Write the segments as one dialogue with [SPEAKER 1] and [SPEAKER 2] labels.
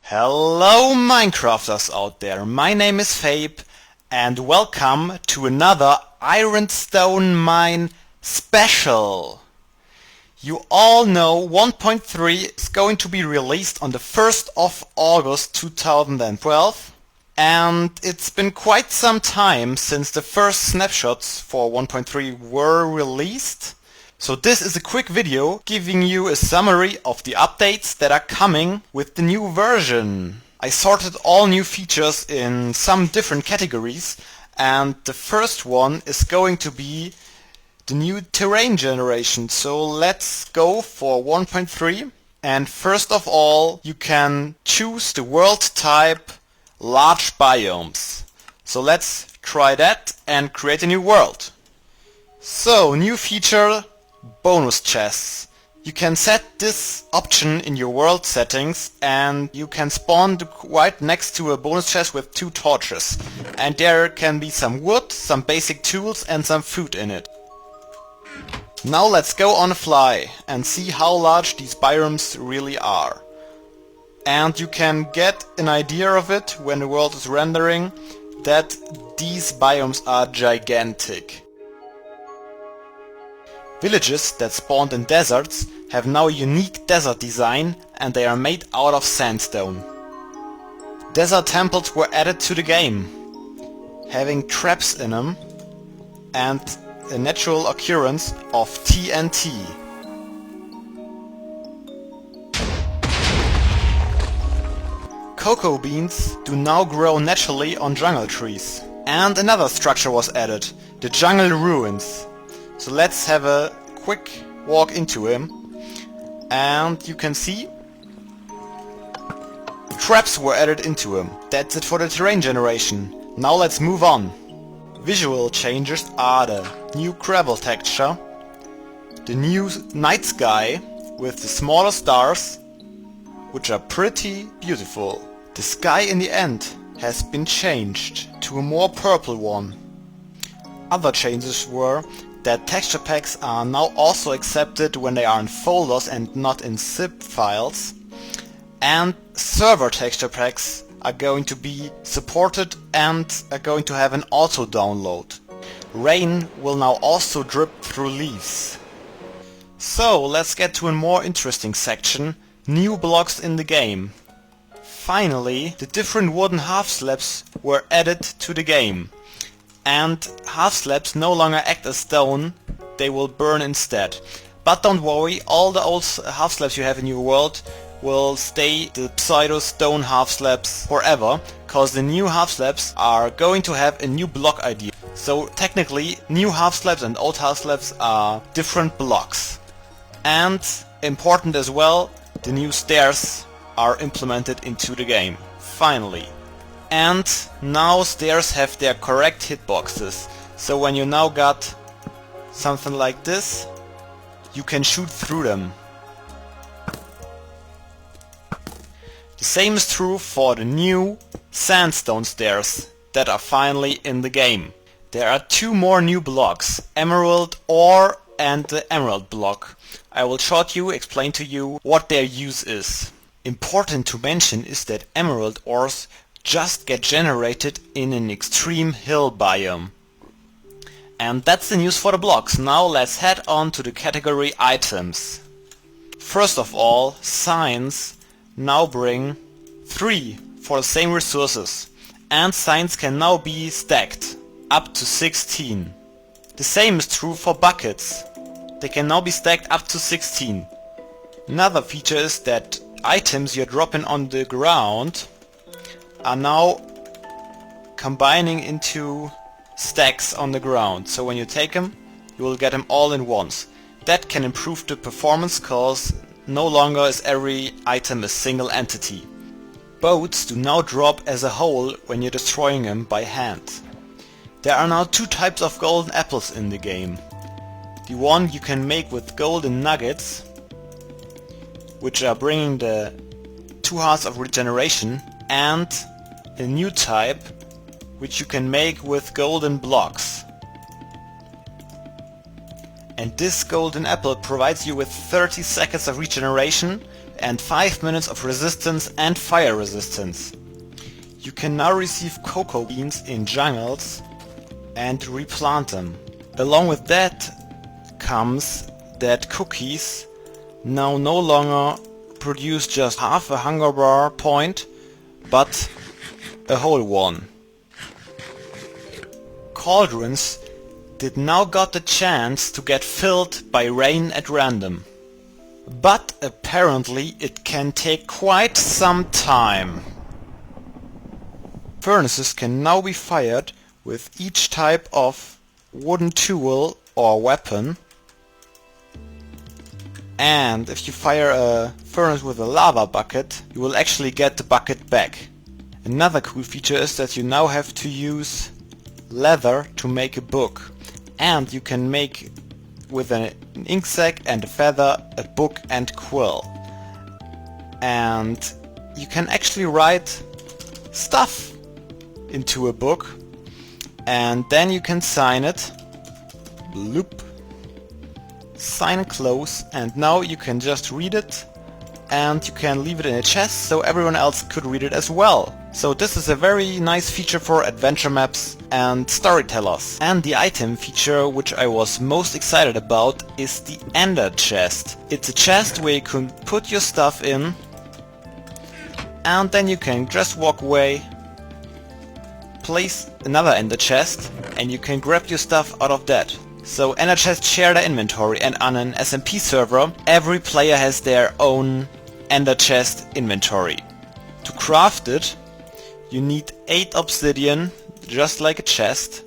[SPEAKER 1] Hello Minecrafters out there, my name is Fabe and welcome to another IronStoneMine special. You all know 1.3 is going to be released on the 1st of August 2012 and it's been quite some time since the first snapshots for 1.3 were released. So this is a quick video giving you a summary of the updates that are coming with the new version. I sorted all new features in some different categories and the first one is going to be the new terrain generation. So let's go for 1.3 and first of all you can choose the world type large biomes. So let's try that and create a new world. So new feature, bonus chests. You can set this option in your world settings and you can spawn right next to a bonus chest with 2 torches. And there can be some wood, some basic tools and some food in it. Now let's go on a fly and see how large these biomes really are. And you can get an idea of it when the world is rendering that these biomes are gigantic. Villages that spawned in deserts have now a unique desert design and they are made out of sandstone. Desert temples were added to the game, having traps in them and a natural occurrence of TNT. Cocoa beans do now grow naturally on jungle trees. And another structure was added, the jungle ruins. So let's have a quick walk into him and you can see traps were added into him. That's it for the terrain generation. Now let's move on. Visual changes are the new gravel texture, the new night sky with the smaller stars, which are pretty beautiful. The sky in the end has been changed to a more purple one. Other changes were that texture packs are now also accepted when they are in folders and not in zip files, and server texture packs are going to be supported and are going to have an auto download. Rain will now also drip through leaves. So let's get to a more interesting section, new blocks in the game. Finally, the different wooden half slabs were added to the game. And half slabs no longer act as stone, they will burn instead. But don't worry, all the old half slabs you have in your world will stay the pseudo stone half slabs forever, cause the new half slabs are going to have a new block ID. So technically new half slabs and old half slabs are different blocks. And important as well, the new stairs are implemented into the game. Finally. And now stairs have their correct hitboxes, so when you now got something like this, you can shoot through them. The same is true for the new sandstone stairs that are finally in the game. There are 2 more new blocks, emerald ore and the emerald block. I will explain to you what their use is. Important to mention is that emerald ores just get generated in an extreme hill biome. And that's the news for the blocks. Now let's head on to the category items. First of all, signs now bring 3 for the same resources. And signs can now be stacked up to 16. The same is true for buckets. They can now be stacked up to 16. Another feature is that items you're dropping on the ground are now combining into stacks on the ground. So when you take them, you will get them all in once. That can improve the performance cause no longer is every item a single entity. Boats do now drop as a whole when you're destroying them by hand. There are now 2 types of golden apples in the game. The one you can make with golden nuggets, which are bringing the 2 hearts of regeneration, and a new type which you can make with golden blocks. And this golden apple provides you with 30 seconds of regeneration and 5 minutes of resistance and fire resistance. You can now receive cocoa beans in jungles and replant them. Along with that comes that cookies now no longer produce just half a hunger bar point, but a whole one. Cauldrons did now got the chance to get filled by rain at random. But apparently it can take quite some time. Furnaces can now be fired with each type of wooden tool or weapon. And if you fire a furnace with a lava bucket, you will actually get the bucket back. Another cool feature is that you now have to use leather to make a book. And you can make with an ink sac and a feather a book and quill. And you can actually write stuff into a book, and then you can sign it. Bloop. Sign and close, and now you can just read it, and you can leave it in a chest so everyone else could read it as well. So this is a very nice feature for adventure maps and storytellers. And the item feature which I was most excited about is the ender chest. It's a chest where you can put your stuff in, and then you can just walk away, place another ender chest, and you can grab your stuff out of that. So ender chests share their inventory, and on an SMP server every player has their own ender chest inventory. To craft it you need 8 obsidian, just like a chest,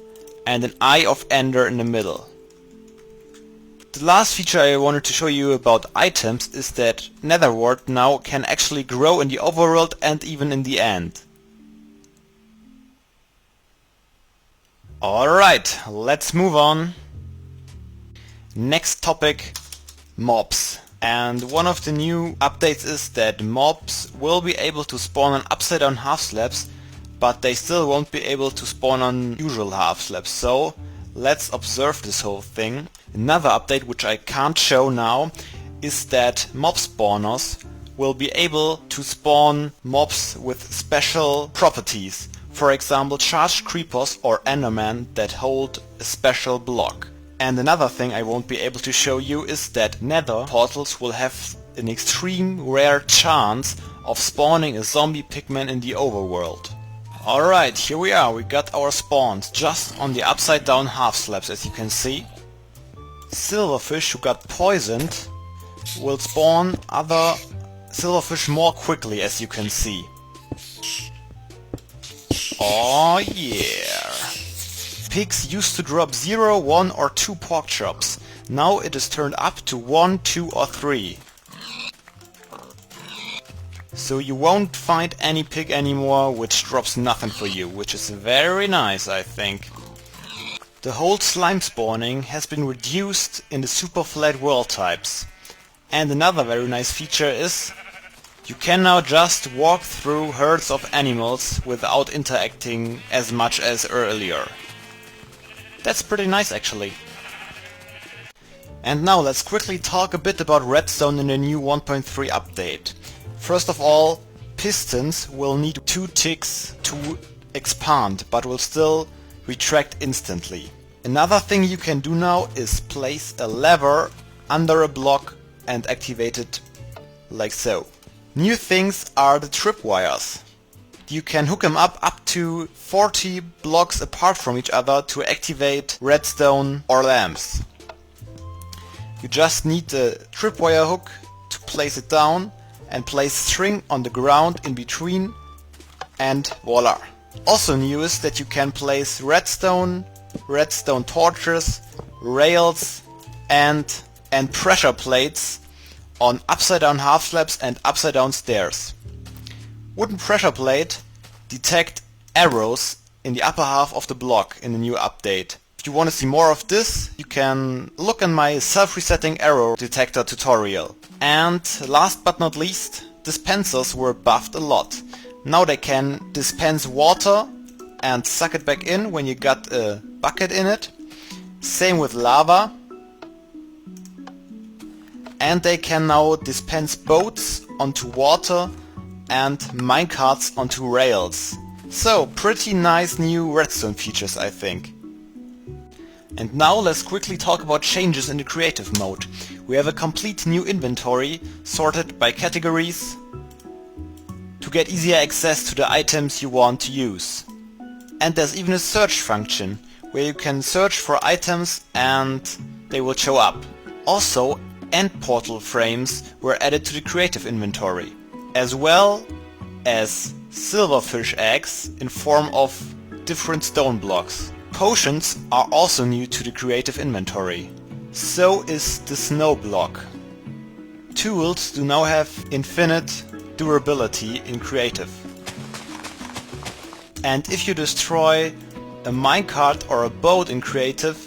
[SPEAKER 1] and an eye of ender in the middle. The last feature I wanted to show you about items is that netherwort now can actually grow in the overworld and even in the end. Alright, let's move on. Next topic, mobs. And one of the new updates is that mobs will be able to spawn on upside down half slabs, but they still won't be able to spawn on usual half slabs. So let's observe this whole thing. Another update which I can't show now is that mob spawners will be able to spawn mobs with special properties. For example, charged creepers or endermen that hold a special block. And another thing I won't be able to show you is that nether portals will have an extreme rare chance of spawning a zombie pigman in the overworld. Alright, here we are, we got our spawns just on the upside down half slabs, as you can see. Silverfish who got poisoned will spawn other silverfish more quickly, as you can see. Oh yeah! Pigs used to drop 0, 1 or 2 pork chops. Now it is turned up to 1, 2 or 3. So you won't find any pig anymore which drops nothing for you, which is very nice, I think. The whole slime spawning has been reduced in the super flat world types. And another very nice feature is you can now just walk through herds of animals without interacting as much as earlier. That's pretty nice actually. And now let's quickly talk a bit about redstone in the new 1.3 update. First of all, pistons will need 2 ticks to expand, but will still retract instantly. Another thing you can do now is place a lever under a block and activate it like so. New things are the tripwires. You can hook them up to 40 blocks apart from each other to activate redstone or lamps. You just need the tripwire hook to place it down and place string on the ground in between, and voila. Also new is that you can place redstone torches, rails and pressure plates on upside down half slabs and upside down stairs. Wooden pressure plate detect arrows in the upper half of the block in the new update. If you want to see more of this, you can look in my self-resetting arrow detector tutorial. And last but not least, dispensers were buffed a lot. Now they can dispense water and suck it back in when you got a bucket in it. Same with lava. And they can now dispense boats onto water and minecarts onto rails. So, pretty nice new redstone features, I think. And now let's quickly talk about changes in the creative mode. We have a complete new inventory sorted by categories to get easier access to the items you want to use. And there's even a search function where you can search for items and they will show up. Also, end portal frames were added to the creative inventory, as well as silverfish eggs in form of different stone blocks. Potions are also new to the creative inventory. So is the snow block. Tools do now have infinite durability in creative. And if you destroy a minecart or a boat in creative,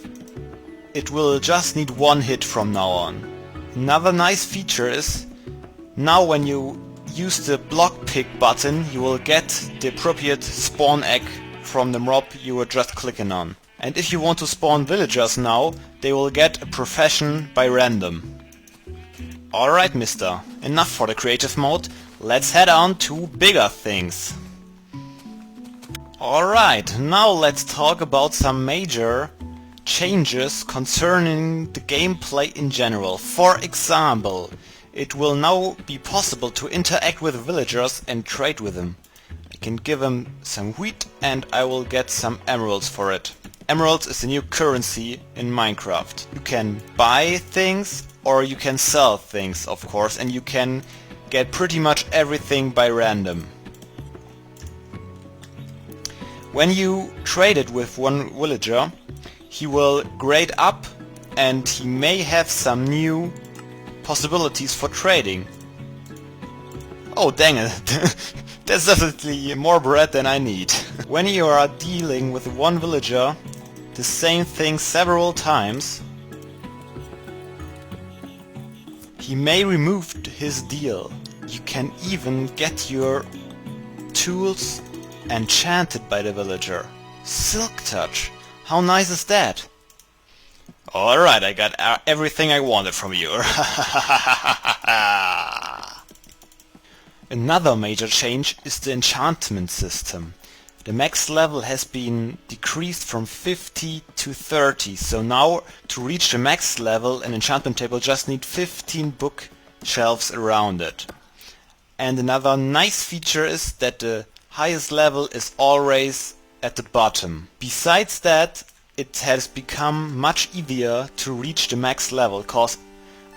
[SPEAKER 1] it will just need one hit from now on. Another nice feature is, now when you use the block pick button, you will get the appropriate spawn egg from the mob you were just clicking on. And if you want to spawn villagers now, they will get a profession by random. Alright mister, enough for the creative mode, let's head on to bigger things. Alright, now let's talk about some major changes concerning the gameplay in general. For example, it will now be possible to interact with villagers and trade with them. I can give them some wheat and I will get some emeralds for it. Emeralds is the new currency in Minecraft. You can buy things or you can sell things, of course, and you can get pretty much everything by random. When you trade it with one villager, he will grade up and he may have some new possibilities for trading. Oh dang it, that's definitely more bread than I need. When you are dealing with one villager the same thing several times, he may remove his deal. You can even get your tools enchanted by the villager. Silk touch, how nice is that? Alright, I got everything I wanted from you. Another major change is the enchantment system. The max level has been decreased from 50 to 30, so now to reach the max level an enchantment table just need 15 bookshelves around it. And another nice feature is that the highest level is always at the bottom. Besides that, it has become much easier to reach the max level, cause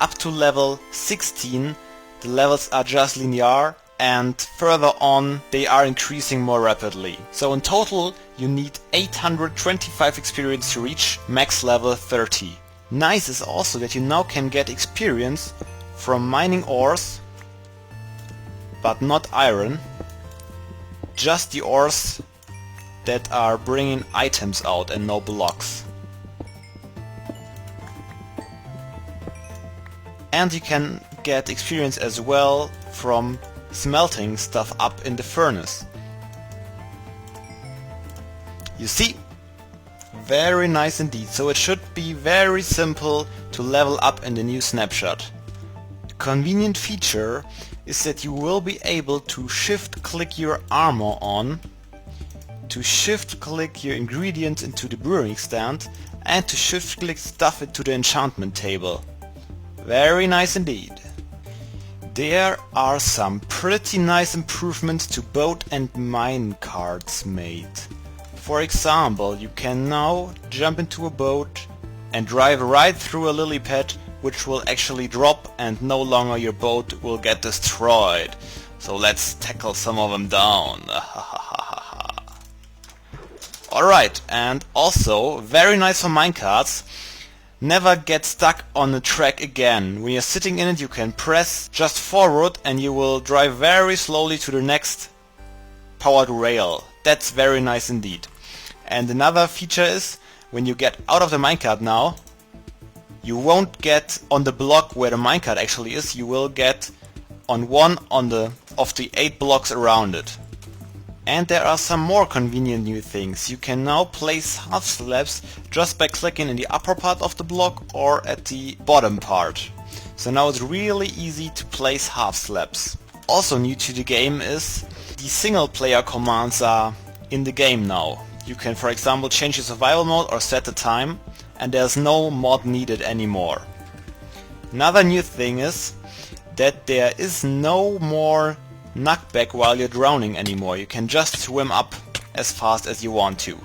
[SPEAKER 1] up to level 16 the levels are just linear and further on they are increasing more rapidly. So in total you need 825 experience to reach max level 30. Nice is also that you now can get experience from mining ores, but not iron, just the ores that are bringing items out and no blocks. And you can get experience as well from smelting stuff up in the furnace. You see? Very nice indeed, so it should be very simple to level up in the new snapshot. A convenient feature is that you will be able to shift click your armor on, to shift click your ingredients into the brewing stand, and to shift click stuff into the enchantment table. Very nice indeed. There are some pretty nice improvements to boat and mine carts made. For example, you can now jump into a boat and drive right through a lily pad, which will actually drop and no longer your boat will get destroyed. So let's tackle some of them down. Alright, and also, very nice for minecarts, never get stuck on a track again. When you're sitting in it you can press just forward and you will drive very slowly to the next powered rail. That's very nice indeed. And another feature is, when you get out of the minecart now, you won't get on the block where the minecart actually is, you will get on one of the 8 blocks around it. And there are some more convenient new things. You can now place half slabs just by clicking in the upper part of the block or at the bottom part. So now it's really easy to place half slabs. Also new to the game is the single player commands are in the game now. You can, for example, change your survival mode or set the time, and there's no mod needed anymore. Another new thing is that there is no more knockback while you're drowning anymore. You can just swim up as fast as you want to.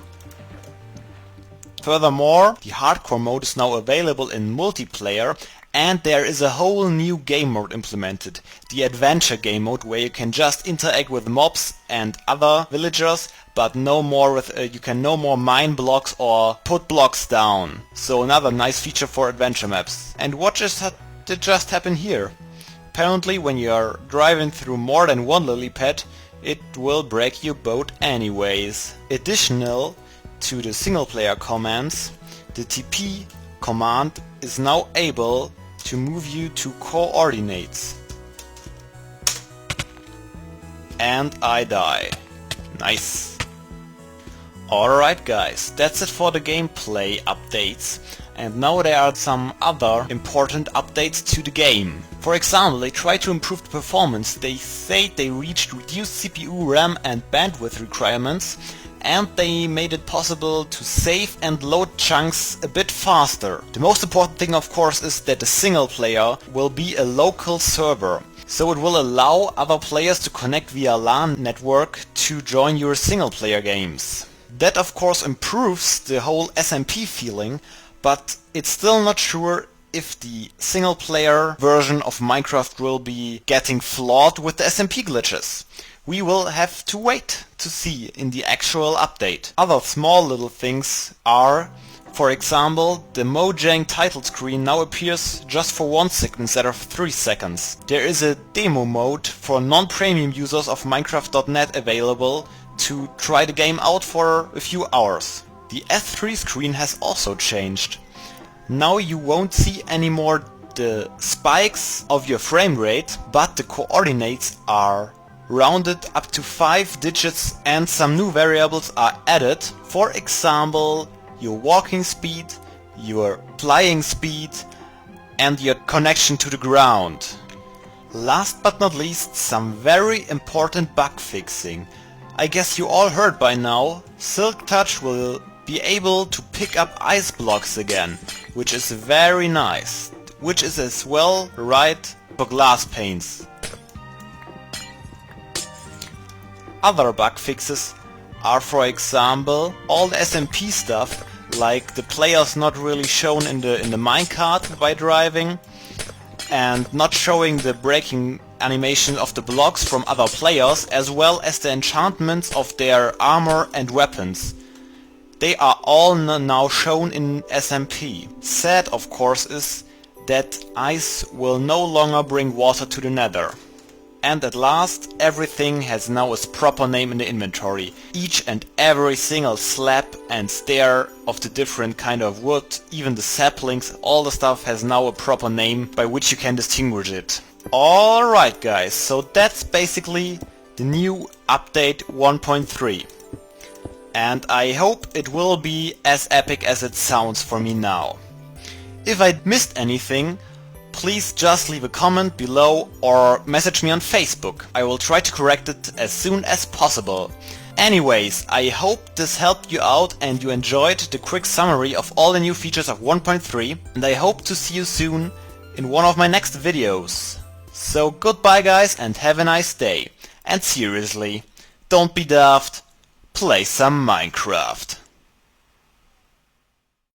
[SPEAKER 1] Furthermore, the hardcore mode is now available in multiplayer, and there is a whole new game mode implemented, the adventure game mode, where you can just interact with mobs and other villagers, but no more with you can no more mine blocks or put blocks down. So another nice feature for adventure maps. And what did just happen here? Apparently when you are driving through more than one lily pad, it will break your boat anyways. Additional to the single player commands, the TP command is now able to move you to coordinates. And I die. Nice. Alright guys, that's it for the gameplay updates. And now there are some other important updates to the game. For example, they try to improve the performance. They say they reached reduced CPU, RAM and bandwidth requirements, and they made it possible to save and load chunks a bit faster. The most important thing, of course, is that the single player will be a local server. So it will allow other players to connect via LAN network to join your single player games. That of course improves the whole SMP feeling, but it's still not sure if the single player version of Minecraft will be getting flawed with the SMP glitches. We will have to wait to see in the actual update. Other small little things are, for example, the Mojang title screen now appears just for 1 second instead of 3 seconds. There is a demo mode for non-premium users of Minecraft.net available to try the game out for a few hours. The S3 screen has also changed. Now you won't see anymore the spikes of your frame rate, but the coordinates are rounded up to 5 digits and some new variables are added. For example, your walking speed, your flying speed and your connection to the ground. Last but not least, some very important bug fixing. I guess you all heard by now, Silk Touch will be able to pick up ice blocks again, which is very nice, which is as well right for glass panes. Other bug fixes are, for example, all the SMP stuff, like the players not really shown in the minecart by driving, and not showing the breaking animation of the blocks from other players, as well as the enchantments of their armor and weapons. They are all now shown in SMP. Sad, of course, is that ice will no longer bring water to the nether. And at last, everything has now its proper name in the inventory. Each and every single slab and stair of the different kind of wood, even the saplings, all the stuff has now a proper name by which you can distinguish it. Alright guys, so that's basically the new update 1.3. And I hope it will be as epic as it sounds for me now. If I missed anything, please just leave a comment below or message me on Facebook. I will try to correct it as soon as possible. Anyways, I hope this helped you out and you enjoyed the quick summary of all the new features of 1.3, and I hope to see you soon in one of my next videos. So goodbye guys and have a nice day. And seriously, don't be daft, play some Minecraft.